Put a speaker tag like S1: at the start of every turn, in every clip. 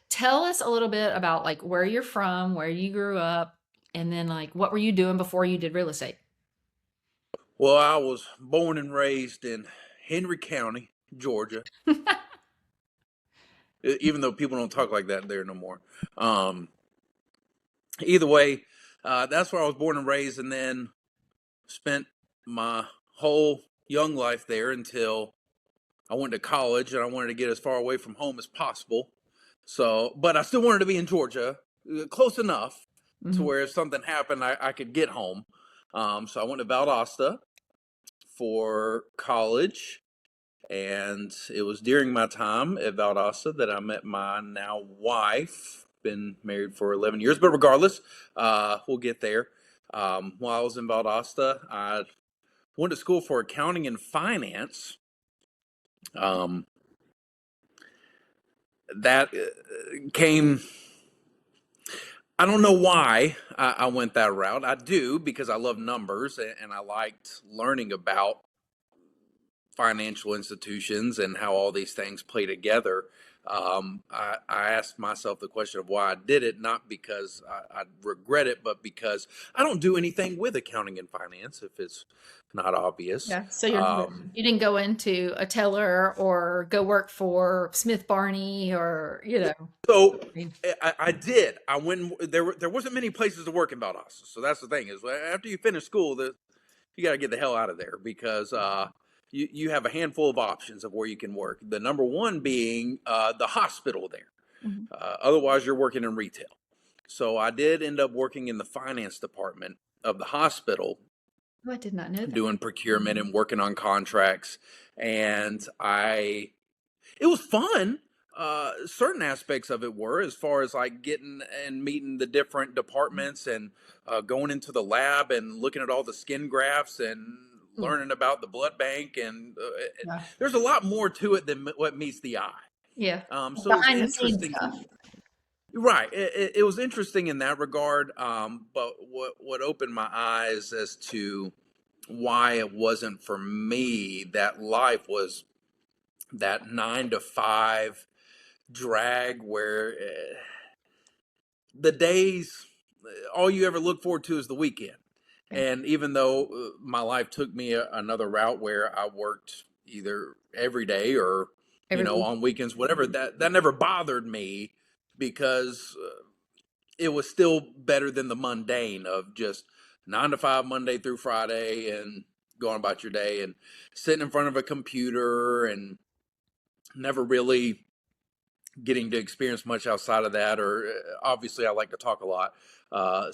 S1: Tell us a little bit about like where you're from, where you grew up, and then like what were you doing before you did real estate?
S2: Well, I was born and raised in Henry County, Georgia, even though people don't talk like that there no more. Um, Either way, that's where I was born and raised, and then spent my whole young life there until I went to college, and I wanted to get as far away from home as possible. So, but I still wanted to be in Georgia, close enough to
S1: Mhm.
S2: where if something happened, I could get home. So I went to Valdosta for college. And it was during my time at Valdosta that I met my now wife. Been married for 11 years, but regardless, we'll get there. While I was in Valdosta, I went to school for accounting and finance. Um, that came, I don't know why I went that route. I do because I love numbers and I liked learning about financial institutions and how all these things play together. I asked myself the question of why I did it, not because I regret it, but because I don't do anything with accounting and finance if it's not obvious.
S1: Yeah. So
S2: Um,
S1: you didn't go into a teller or go work for Smith Barney or,
S2: so
S1: I mean,
S2: I did. I went. There wasn't many places to work in Valdosta. So that's the thing is after you finish school, you got to get the hell out of there because you have a handful of options of where you can work. The number one being the hospital there.
S1: mhm.
S2: Otherwise, you're working in retail. So I did end up working in the finance department of the hospital,
S1: Oh, I did not know that.
S2: doing procurement and working on contracts. And it was fun. Certain aspects of it were as far as like getting and meeting the different departments and going into the lab and looking at all the skin grafts and
S1: Mm.
S2: learning about the blood bank. And
S1: Yeah.
S2: there's a lot more to it than what meets the eye.
S1: Yeah.
S2: So it was
S1: Behind the scenes
S2: interesting.
S1: stuff.
S2: Right. It was interesting in that regard. But what opened my eyes as to why it wasn't for me, that life was that 9 to 5 drag where the days, all you ever look forward to is the weekend.
S1: Right.
S2: And even though my life took me another route where I worked either every day or,
S1: Every week.
S2: on weekends, whatever, that never bothered me because it was still better than the mundane of just 9 to 5 Monday through Friday and going about your day and sitting in front of a computer and never really getting to experience much outside of that. Or obviously, I like to talk a lot.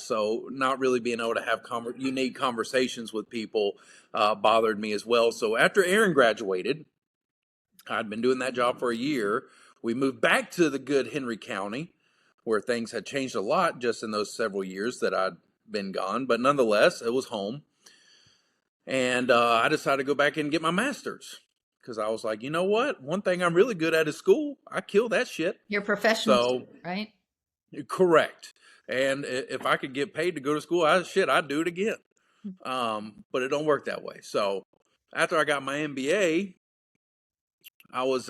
S2: So not really being able to have unique conversations with people bothered me as well. So after Aaron graduated, I'd been doing that job for a year. We moved back to the good Henry County, where things had changed a lot just in those several years that I'd been gone. But nonetheless, it was home. And I decided to go back and get my master's because I was like, you know what? One thing I'm really good at is school. I kill that shit.
S1: Your professional,
S2: So,
S1: right?
S2: correct. And if I could get paid to go to school, I'd do it again. But it don't work that way. So, after I got my MBA, I was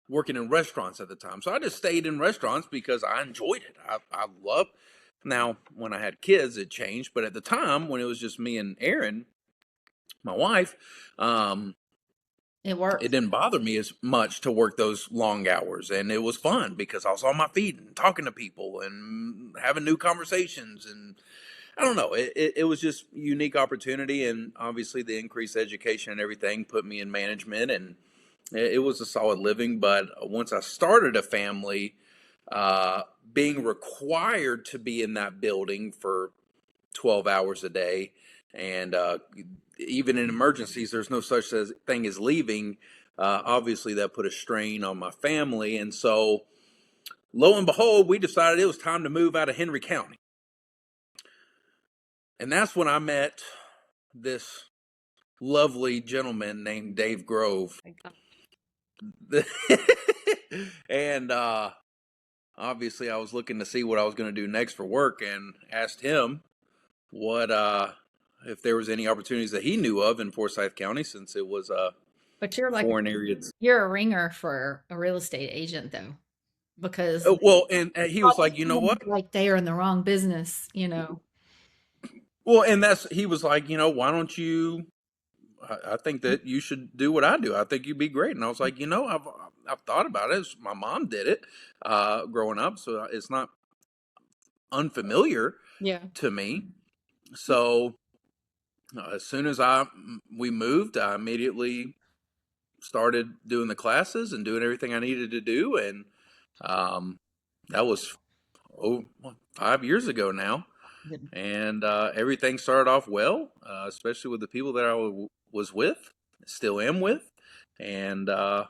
S2: working in restaurants at the time. So I just stayed in restaurants because I enjoyed it. I love. Now, when I had kids, it changed. But at the time, when it was just me and Erin, my wife, um,
S1: It
S2: it
S1: worked.
S2: didn't bother me as much to work those long hours. And it was fun because I was on my feet and talking to people and having new conversations. And I don't know, it was just unique opportunity. And obviously, the increased education and everything put me in management. And it was a solid living. But once I started a family, uh, being required to be in that building for 12 hours a day, and even in emergencies, there's no such thing as leaving. Obviously, that put a strain on my family. And so, lo and behold, we decided it was time to move out of Henry County. And that's when I met this lovely gentleman named Dave Grove. And obviously, I was looking to see what I was going to do next for work and asked him what if there was any opportunities that he knew of in Forsyth County, since it was
S1: But you're like
S2: foreign area.
S1: you're a ringer for a real estate agent though. because
S2: Well, and he was like, you know what?
S1: like they are in the wrong business, you know.
S2: Well, and he was like, why don't you? I think that you should do what I do. I think you'd be great. And I was like, I've thought about it. My mom did it growing up, so it's not unfamiliar
S1: Yeah.
S2: to me. So as soon as we moved, I immediately started doing the classes and doing everything I needed to do, and um, that was 5 years ago now. And everything started off well, especially with the people that I was with, still am with, and I've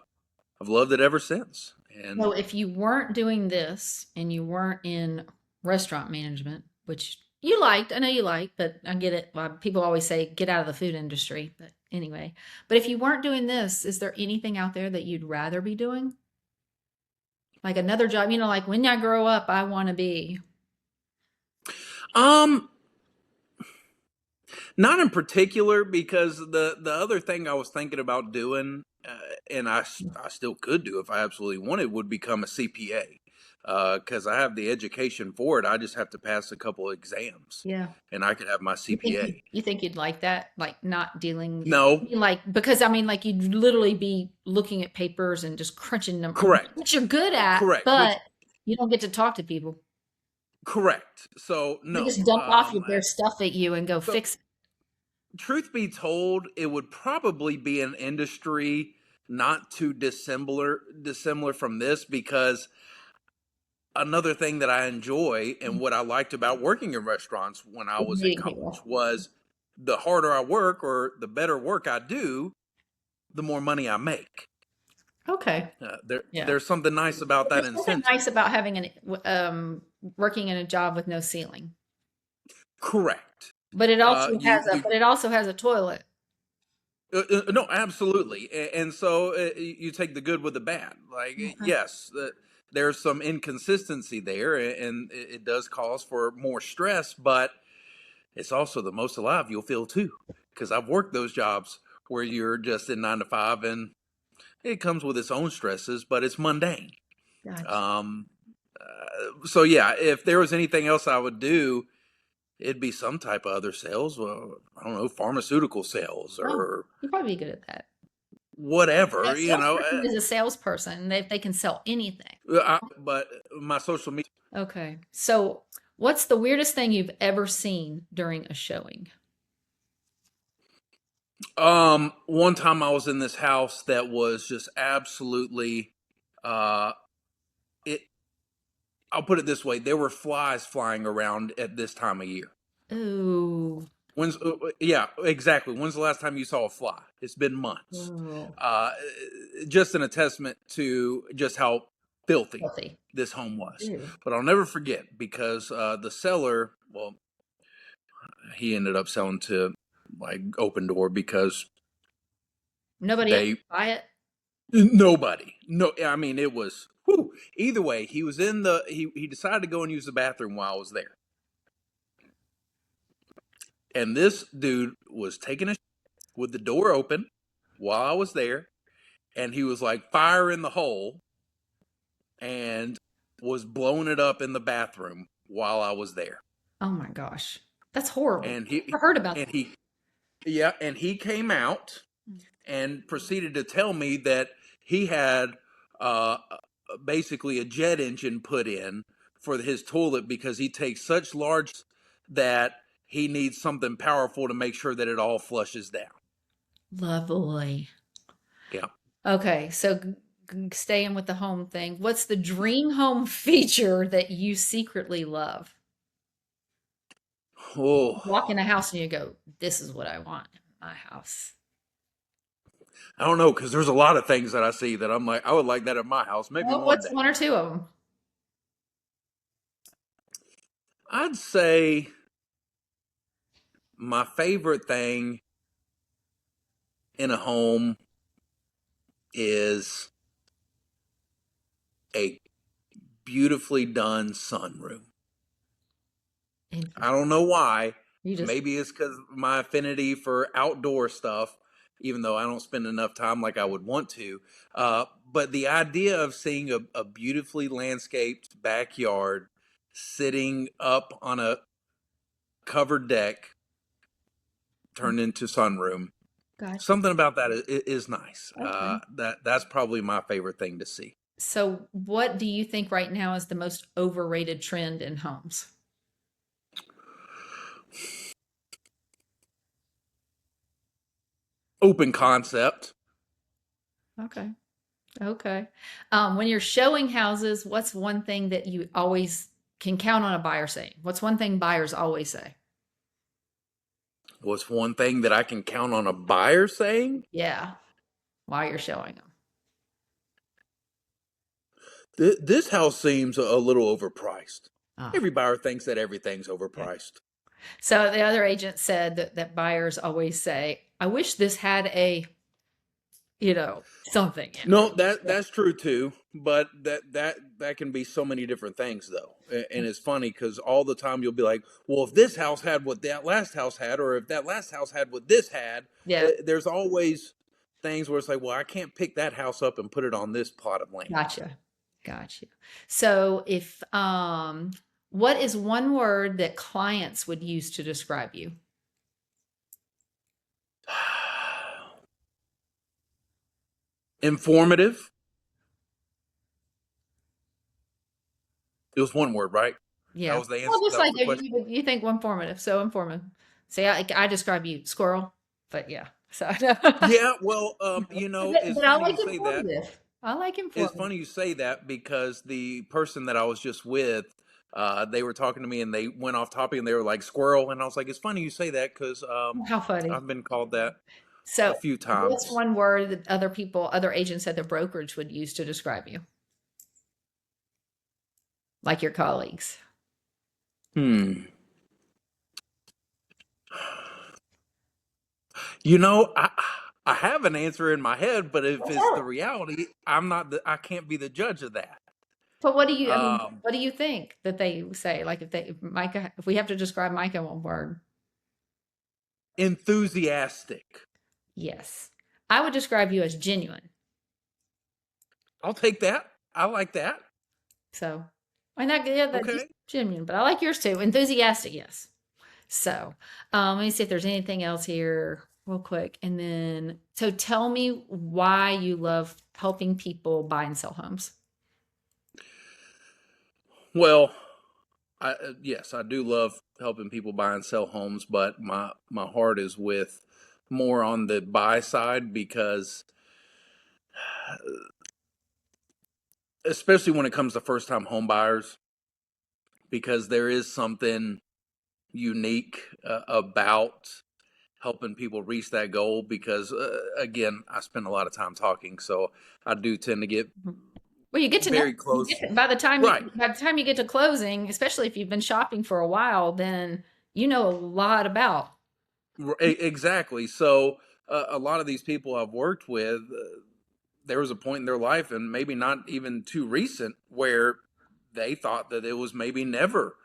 S2: loved it ever since.
S1: So
S2: And
S1: if you weren't doing this and you weren't in restaurant management, which you liked, I know you liked, but I get it. People always say get out of the food industry, but anyway. But if you weren't doing this, is there anything out there that you'd rather be doing? Like another job, like when I grow up, I want to be.
S2: um, not in particular, because the other thing I was thinking about doing, and I still could do if I absolutely wanted, would become a CPA. Because I have the education for it. I just have to pass a couple of exams,
S1: Yeah.
S2: and I could have my CPA.
S1: You think you'd like that? Like not dealing,
S2: No,
S1: like because like you'd literally be looking at papers and just crunching them,
S2: correct,
S1: which you're good at,
S2: correct,
S1: but you don't get to talk to people.
S2: correct. So
S1: They
S2: no.
S1: just dump off their stuff at you and go
S2: So
S1: fix it.
S2: truth be told, it would probably be an industry not too dissimilar from this, because another thing that I enjoy and what I liked about working in restaurants when I was in
S1: Meeting
S2: college
S1: people.
S2: was the harder I work or the better work I do, the more money I make.
S1: Okay. Yeah.
S2: There's something nice about that
S1: There's something
S2: incentive.
S1: nice about having working in a job with no ceiling.
S2: Correct.
S1: But it also
S2: You you
S1: has a toilet.
S2: No, absolutely. And so you take the good with the bad. Like,
S1: Okay.
S2: yes, there's some inconsistency there, and it does cause for more stress, but it's also the most alive you'll feel too. Because I've worked those jobs where you're just in 9 to 5, and it comes with its own stresses, but it's mundane.
S1: Gotcha.
S2: Um, so yeah, if there was anything else I would do, it'd be some type of other sales. Well, I don't know, pharmaceutical sales
S1: Oh,
S2: or
S1: you'd probably be good at that. A
S2: whatever,
S1: salesperson is a salesperson. They can sell anything.
S2: but my social media.
S1: Okay. So, what's the weirdest thing you've ever seen during a showing?
S2: One time I was in this house that was just absolutely, uh, it. I'll put it this way: there were flies flying around at this time of year.
S1: Ooh.
S2: Yeah, exactly. When's the last time you saw a fly? It's been months.
S1: Oh,
S2: Uh, just an testament to just how filthy
S1: healthy.
S2: this home was.
S1: Ew.
S2: But I'll never forget, because the seller, well, he ended up selling to like Open Door, because
S1: Nobody else
S2: they
S1: buy it?
S2: nobody, no, I mean, it was whew. Either way, he was in the he decided to go and use the bathroom while I was there, and this dude was taking a with the door open while I was there, and he was like fire in the hole, and was blowing it up in the bathroom while I was there.
S1: Oh my gosh. That's horrible.
S2: And
S1: I heard about
S2: and
S1: that.
S2: he yeah, and he came out and proceeded to tell me that he had basically a jet engine put in for his toilet, because he takes such large that he needs something powerful to make sure that it all flushes down.
S1: Lovely.
S2: Yeah.
S1: Okay, so staying with the home thing, what's the dream home feature that you secretly love? Walk in
S2: Oh,
S1: a house and you go, "This is what I want in my house."
S2: I don't know, because there's a lot of things that I see that I'm like, I would like that at my house, maybe
S1: Well,
S2: one
S1: what's
S2: day.
S1: one or two of them?
S2: I'd say my favorite thing in a home is a beautifully done sunroom. I
S1: Interesting.
S2: don't know why.
S1: You just
S2: Maybe it's because my affinity for outdoor stuff, even though I don't spend enough time like I would want to. But the idea of seeing a beautifully landscaped backyard sitting up on a covered deck turned into sunroom,
S1: Gotcha.
S2: something about that is nice.
S1: Okay.
S2: That's probably my favorite thing to see.
S1: So, what do you think right now is the most overrated trend in homes?
S2: Open concept.
S1: Okay. Okay. When you're showing houses, what's one thing that you always can count on a buyer saying? What's one thing buyers always say?
S2: What's one thing that I can count on a buyer saying?
S1: Yeah, while you're showing them.
S2: This house seems a little overpriced.
S1: Ah,
S2: Every buyer thinks that everything's
S1: yeah.
S2: overpriced.
S1: So the other agent said that buyers always say, I wish this had a, something in it.
S2: No, that
S1: Yeah.
S2: that's true too, but that can be so many different things though. And it's funny because all the time you'll be like, well, if this house had what that last house had, or if that last house had what this had,
S1: Yeah.
S2: there's always things where it's like, well, I can't pick that house up and put it on this plot of land.
S1: Gotcha. Gotcha. So what is one word that clients would use to describe you?
S2: Informative. It was one word, right? That
S1: Yeah.
S2: was the
S1: Well,
S2: answer.
S1: just
S2: That was
S1: like
S2: the question.
S1: you think informative, so informative. See, I describe you squirrel, but yeah. So,
S2: Yeah, well, it's
S1: but I
S2: funny
S1: like
S2: you say that.
S1: informative. I like
S2: It's
S1: informative.
S2: funny you say that because the person that I was just with, they were talking to me and they went off topic and they were like squirrel, and I was like, it's funny you say that because
S1: How funny.
S2: I've been called that a
S1: So,
S2: few
S1: what's
S2: times.
S1: one word that other agents at the brokerage would use to describe you, like your colleagues?
S2: Hmm. You know, I have an answer in my head, but if it's the reality, I can't be the judge of that.
S1: But I mean,
S2: Um,
S1: what do you think that they say? Like if Micah, if we have to describe Micah in one word,
S2: Enthusiastic.
S1: yes. I would describe you as genuine.
S2: I'll take that. I like that.
S1: So, I not yeah, that just
S2: Okay.
S1: genuine, but I like yours too. Enthusiastic, yes. So, let me see if there's anything else here real quick. And then, so tell me why you love helping people buy and sell homes.
S2: Well, yes, I do love helping people buy and sell homes, but my heart is with more on the buy side because, especially when it comes to first time home buyers, because there is something unique about helping people reach that goal. Because again, I spend a lot of time talking, so I do tend to get
S1: Mhm. Well, you get to know
S2: very close.
S1: by the time
S2: Right.
S1: you get to closing, especially if you've been shopping for a while, then you know a lot about.
S2: Exactly. So a lot of these people I've worked with, there was a point in their life, and maybe not even too recent, where they thought that it was maybe never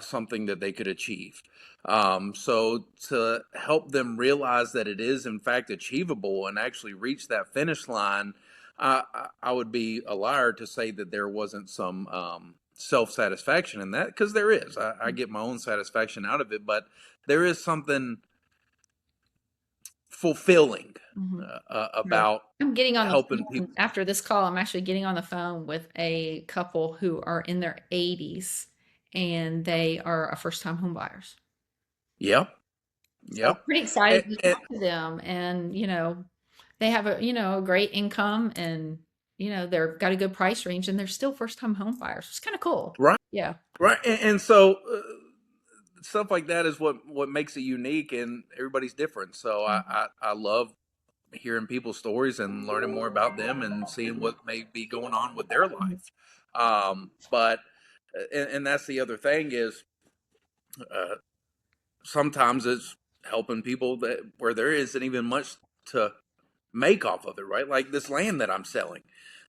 S2: something that they could achieve. So to help them realize that it is in fact achievable and actually reach that finish line, I would be a liar to say that there wasn't some self satisfaction in that, because there is. I get my own satisfaction out of it, but there is something fulfilling
S1: Mhm. Right.
S2: about
S1: I'm getting on the
S2: helping
S1: phone
S2: people.
S1: after this call. I'm actually getting on the phone with a couple who are in their 80s and they are a first time home buyers.
S2: Yep,
S1: So
S2: yep.
S1: pretty excited to
S2: And
S1: talk to them. And, they have a great income and, they've got a good price range and they're still first time home buyers. It's kind of cool.
S2: right,
S1: Yeah.
S2: right. And so stuff like that is what makes it unique, and everybody's different. So I love hearing people's stories and learning more about them and seeing what may be going on with their
S1: Mhm.
S2: life. But and that's the other thing is, uh, sometimes it's helping people that where there isn't even much to make off of it, right? Like this land that I'm selling.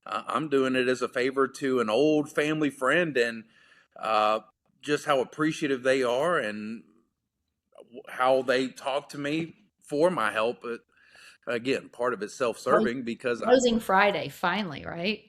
S2: I'm doing it as a favor to an old family friend, and uh, just how appreciative they are and how they talk to me for my help. again, part of it's self-serving because
S1: Closing Friday, finally, right?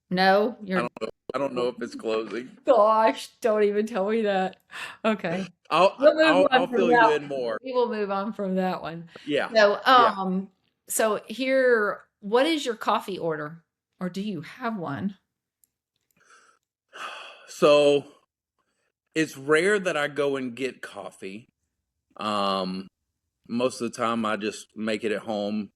S1: No,
S2: I
S1: you're
S2: don't know. I don't know if it's closing.
S1: gosh, don't even tell me that. Okay.
S2: I'll
S1: We'll move
S2: I'll
S1: on
S2: I'll
S1: from
S2: fill you
S1: that
S2: in
S1: one.
S2: more.
S1: We will move on from that one.
S2: Yeah.
S1: So,
S2: Yeah.
S1: so here, what is your coffee order? Or do you have one?
S2: So it's rare that I go and get coffee. Um, Most of the time I just make it at home,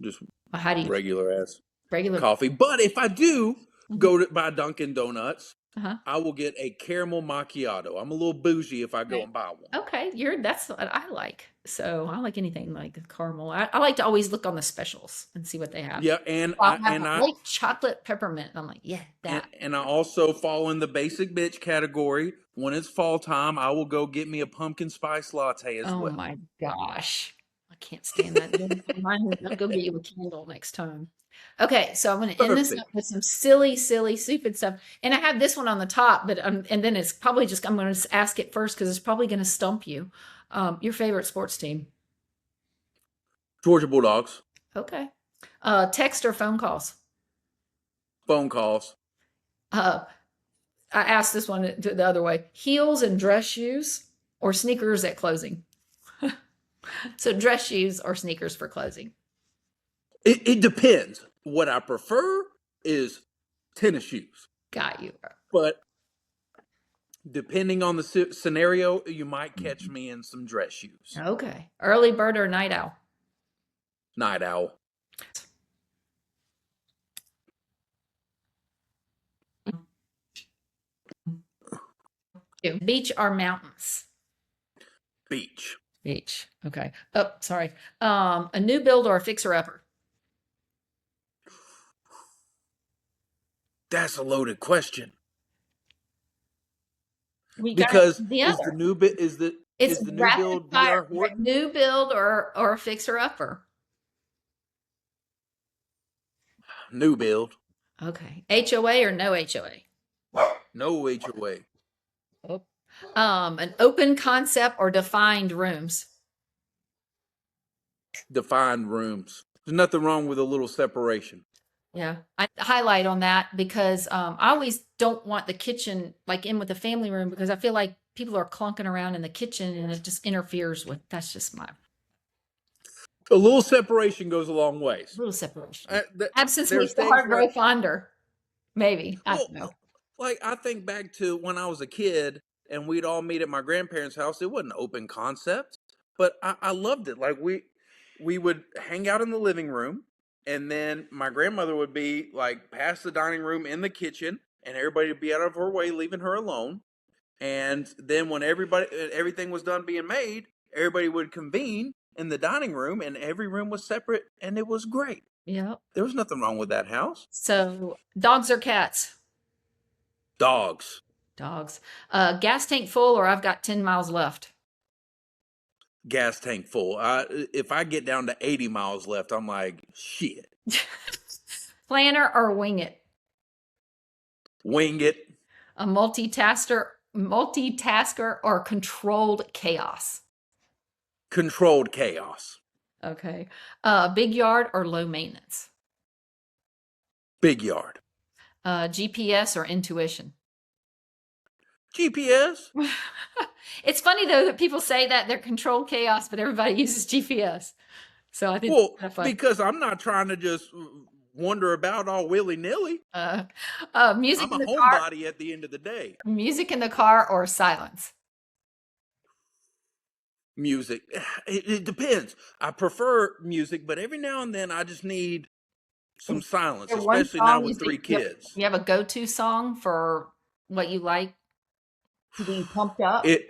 S2: just
S1: How do you
S2: regular ass
S1: regular?
S2: coffee. But if I do
S1: Mhm.
S2: go to buy Dunkin' Donuts,
S1: Uh-huh.
S2: I will get a caramel macchiato. I'm a little bougie if I go
S1: Okay.
S2: and buy one.
S1: Okay, that's what I like. So I like anything like caramel. I like to always look on the specials and see what they have.
S2: Yeah,
S1: I'll have a light chocolate peppermint. I'm like, yeah, that.
S2: and I also fall in the basic bitch category. When it's fall time, I will go get me a pumpkin spice latte as
S1: Oh
S2: well.
S1: my gosh. I can't stand that. I'll go get you a candle next time. Okay, so I'm going to end this up
S2: Perfect.
S1: with some silly, silly, stupid stuff. And I have this one on the top, but and then it's probably just I'm going to ask it first because it's probably going to stump you. Your favorite sports team?
S2: Georgia Bulldogs.
S1: Okay. Text or phone calls?
S2: Phone calls.
S1: Uh, I asked this one the other way: heels and dress shoes, or sneakers at closing. So dress shoes or sneakers for closing.
S2: It depends. What I prefer is tennis shoes.
S1: Got you.
S2: But depending on the scenario, you might catch me in some dress shoes.
S1: Okay. Early bird or night owl?
S2: Night owl.
S1: Beach or mountains?
S2: Beach.
S1: Beach. Okay. Oh, sorry. A new build or a fixer upper?
S2: That's a loaded question.
S1: We got
S2: Because
S1: the
S2: is the
S1: other.
S2: new bit
S1: It's
S2: is the new
S1: rapid
S2: build
S1: fire.
S2: DR Horton?
S1: New build or fixer upper?
S2: New build.
S1: Okay. HOA or no HOA?
S2: No HOA.
S1: Oh. An open concept or defined rooms?
S2: Defined rooms. There's nothing wrong with a little separation.
S1: Yeah, I highlight on that because I always don't want the kitchen like in with the family room because I feel like people are clunking around in the kitchen and it just interferes with. That's just my
S2: A little separation goes a long ways.
S1: little separation. Absence
S2: There's
S1: makes the
S2: things
S1: heart
S2: where,
S1: grow fonder. Maybe I
S2: well,
S1: don't know.
S2: like I think back to when I was a kid and we'd all meet at my grandparents' house. It wasn't open concept, but I loved it. Like we would hang out in the living room, and then my grandmother would be like past the dining room in the kitchen, and everybody would be out of her way, leaving her alone. And then when everything was done being made, everybody would convene in the dining room, and every room was separate, and it was great.
S1: Yeah.
S2: There was nothing wrong with that house.
S1: So dogs or cats?
S2: Dogs.
S1: Dogs. Gas tank full or I've got 10 miles left.
S2: Gas tank full. If I get down to 80 miles left, I'm like, shit.
S1: Planner or wing it?
S2: Wing it.
S1: A multitasker or controlled chaos?
S2: Controlled chaos.
S1: Okay. Big yard or low maintenance?
S2: Big yard.
S1: GPS or intuition?
S2: GPS.
S1: It's funny though that people say that they're controlled chaos, but everybody uses GPS. So I think
S2: Well,
S1: that's kind of funny.
S2: because I'm not trying to just wander about all willy nilly.
S1: Music
S2: I'm a
S1: in the car,
S2: homebody at the end of the day.
S1: music in the car or silence?
S2: Music. It depends. I prefer music, but every now and then I just need some
S1: Is
S2: silence,
S1: there one
S2: especially now
S1: song
S2: with three kids.
S1: you have a go-to song for what you like to be pumped up?
S2: It,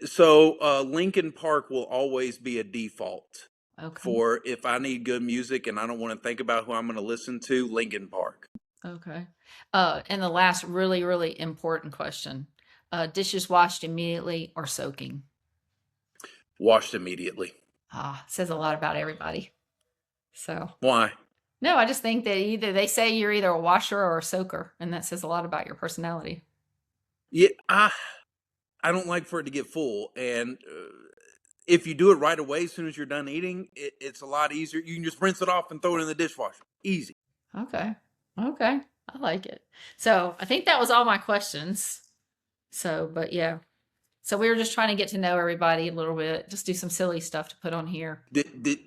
S2: so Lincoln Park will always be a default
S1: Okay.
S2: for if I need good music and I don't want to think about who I'm going to listen to. Lincoln Park.
S1: Okay. And the last really, really important question. Dishes washed immediately or soaking?
S2: Washed immediately.
S1: Says a lot about everybody. So,
S2: Why?
S1: no, I just think that either they say you're either a washer or a soaker, and that says a lot about your personality.
S2: Yeah, I don't like for it to get full, and if you do it right away, as soon as you're done eating, it's a lot easier. You can just rinse it off and throw it in the dishwasher. Easy.
S1: Okay. Okay. I like it. So I think that was all my questions. So, but yeah. So we were just trying to get to know everybody a little bit, just do some silly stuff to put on here.
S2: Did